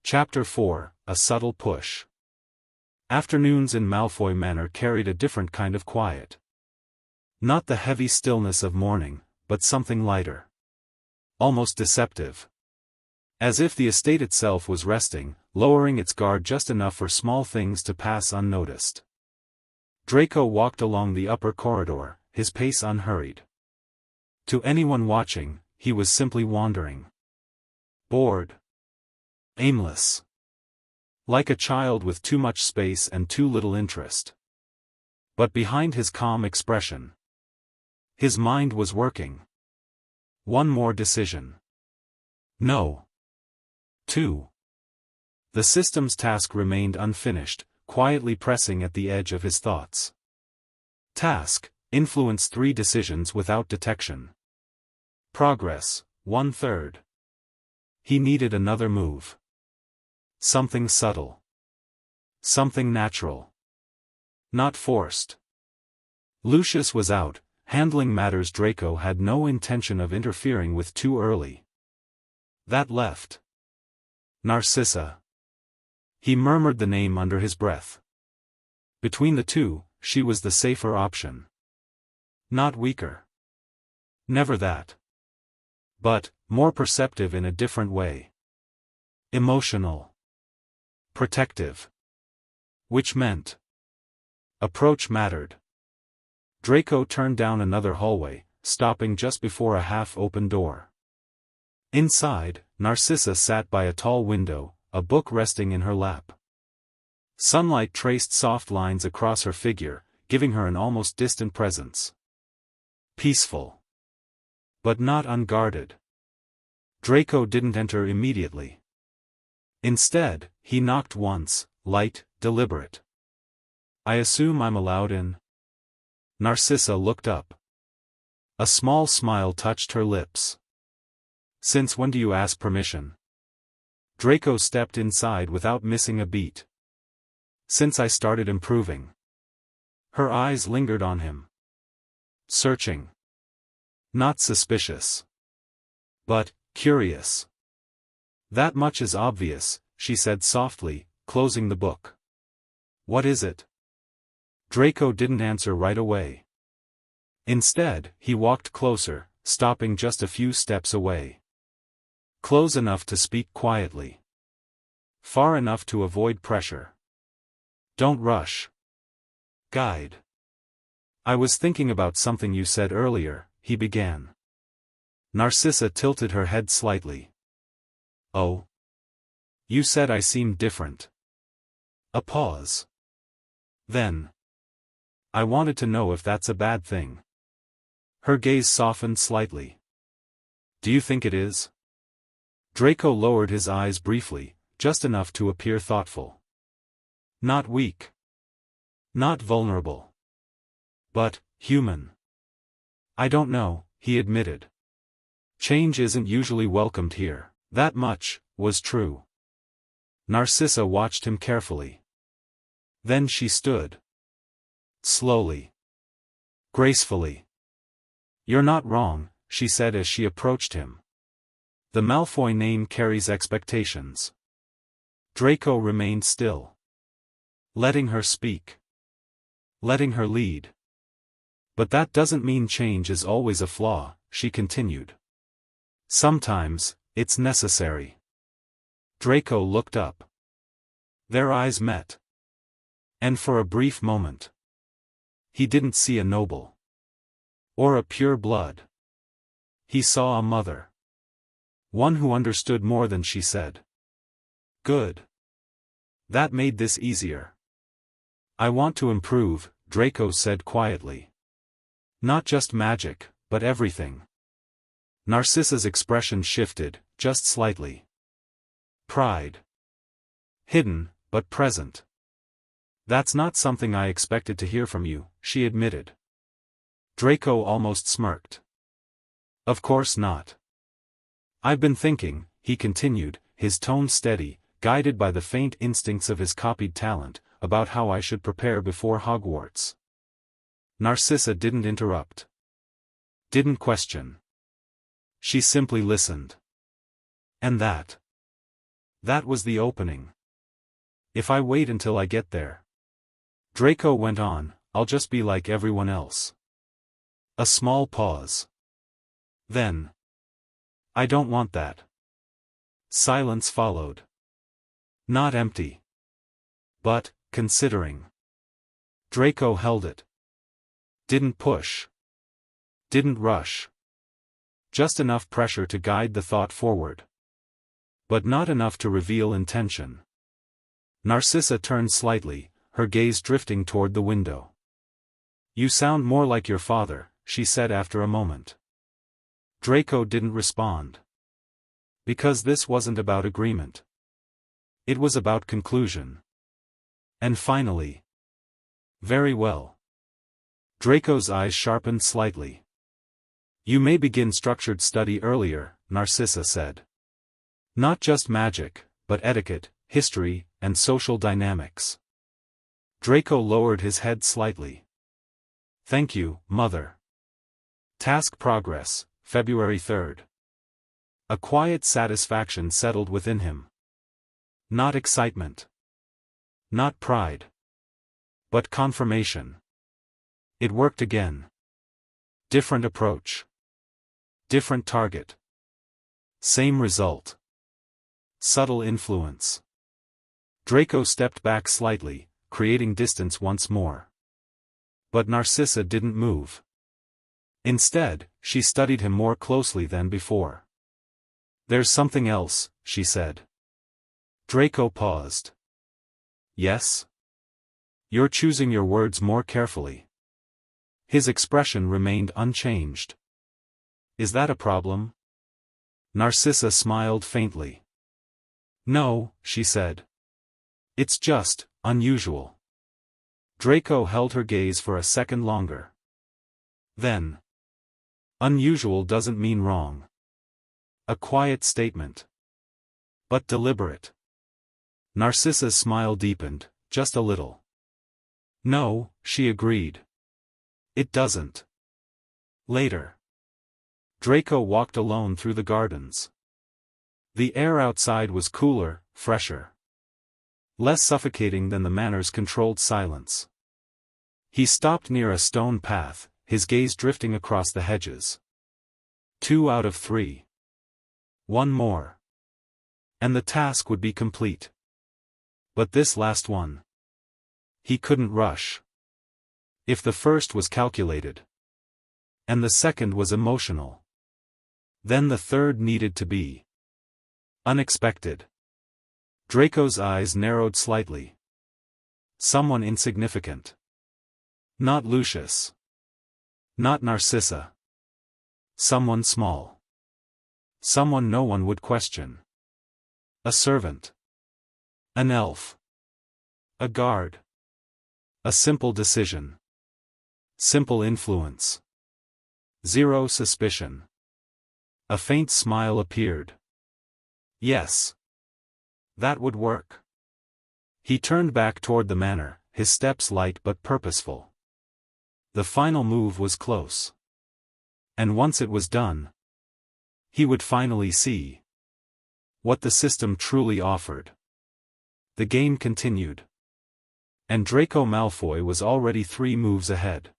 Chapter 4, A Subtle Push. Afternoons in Malfoy Manor carried a different kind of quiet. Not the heavy stillness of morning, but something lighter. Almost deceptive. As if the estate itself was resting, lowering its guard just enough for small things to pass unnoticed. Draco walked along the upper corridor, his pace unhurried. To anyone watching, he was simply wandering. Bored. Aimless. Like a child with too much space and too little interest. But behind his calm expression, his mind was working. One more decision. No. 2. The system's task remained unfinished, quietly pressing at the edge of his thoughts. Task, influence 3 decisions without detection. Progress, 1/3. He needed another move. Something subtle. Something natural. Not forced. Lucius was out, handling matters Draco had no intention of interfering with too early. That left Narcissa. He murmured the name under his breath. Between the two, she was the safer option. Not weaker. Never that. But, more perceptive in a different way. Emotional. Protective. Which meant approach mattered. Draco turned down another hallway, stopping just before a half-open door. Inside, Narcissa sat by a tall window, a book resting in her lap. Sunlight traced soft lines across her figure, giving her an almost distant presence. Peaceful. But not unguarded. Draco didn't enter immediately. Instead, he knocked once, light, deliberate. "I assume I'm allowed in?" Narcissa looked up. A small smile touched her lips. "Since when do you ask permission?" Draco stepped inside without missing a beat. "Since I started improving." Her eyes lingered on him. Searching. Not suspicious. But curious. "That much is obvious," she said softly, closing the book. "What is it?" Draco didn't answer right away. Instead, he walked closer, stopping just a few steps away. Close enough to speak quietly. Far enough to avoid pressure. "Don't rush. Guide. I was thinking about something you said earlier," he began. Narcissa tilted her head slightly. "Oh? You said I seemed different." A pause. Then. "I wanted to know if that's a bad thing." Her gaze softened slightly. "Do you think it is?" Draco lowered his eyes briefly, just enough to appear thoughtful. "Not weak. Not vulnerable. But human." "I don't know," he admitted. "Change isn't usually welcomed here." That much was true. Narcissa watched him carefully. Then she stood. Slowly. Gracefully. "You're not wrong," she said as she approached him. "The Malfoy name carries expectations." Draco remained still. Letting her speak. Letting her lead. "But that doesn't mean change is always a flaw," she continued. "Sometimes, it's necessary." Draco looked up. Their eyes met. And for a brief moment, he didn't see a noble. Or a pure blood. He saw a mother. One who understood more than she said. Good. That made this easier. "I want to improve," Draco said quietly. "Not just magic, but everything." Narcissa's expression shifted, just slightly. Pride. Hidden, but present. "That's not something I expected to hear from you," she admitted. Draco almost smirked. "Of course not. I've been thinking," he continued, his tone steady, guided by the faint instincts of his copied talent, "about how I should prepare before Hogwarts." Narcissa didn't interrupt. Didn't question. She simply listened. And that. That was the opening. If I wait until I get there, Draco went on, I'll just be like everyone else. A small pause. Then, I don't want that. Silence followed. Not empty, but considering. Draco held it. Didn't push. Didn't rush. Just enough pressure to guide the thought forward. But not enough to reveal intention. Narcissa turned slightly, her gaze drifting toward the window. You sound more like your father, she said after a moment. Draco didn't respond. Because this wasn't about agreement. It was about conclusion. And finally. Very well. Draco's eyes sharpened slightly. You may begin structured study earlier, Narcissa said. Not just magic, but etiquette, history, and social dynamics. Draco lowered his head slightly. Thank you, Mother. Task progress, February 3rd. A quiet satisfaction settled within him. Not excitement. Not pride. But confirmation. It worked again. Different approach. Different target. Same result. Subtle influence. Draco stepped back slightly, creating distance once more. But Narcissa didn't move. Instead, she studied him more closely than before. There's something else, she said. Draco paused. Yes? You're choosing your words more carefully. His expression remained unchanged. Is that a problem? Narcissa smiled faintly. No, she said. It's just, unusual. Draco held her gaze for a second longer. Then. Unusual doesn't mean wrong. A quiet statement. But deliberate. Narcissa's smile deepened, just a little. No, she agreed. It doesn't. Later. Draco walked alone through the gardens. The air outside was cooler, fresher. Less suffocating than the manor's controlled silence. He stopped near a stone path, his gaze drifting across the hedges. 2 out of 3. 1 more. And the task would be complete. But this last one. He couldn't rush. If the first was calculated. And the second was emotional. Then the third needed to be. Unexpected. Draco's eyes narrowed slightly. Someone insignificant. Not Lucius. Not Narcissa. Someone small. Someone no one would question. A servant. An elf. A guard. A simple decision. Simple influence. Zero suspicion. A faint smile appeared. Yes. That would work. He turned back toward the manor, his steps light but purposeful. The final move was close. And once it was done, he would finally see what the system truly offered. The game continued. And Draco Malfoy was already 3 moves ahead.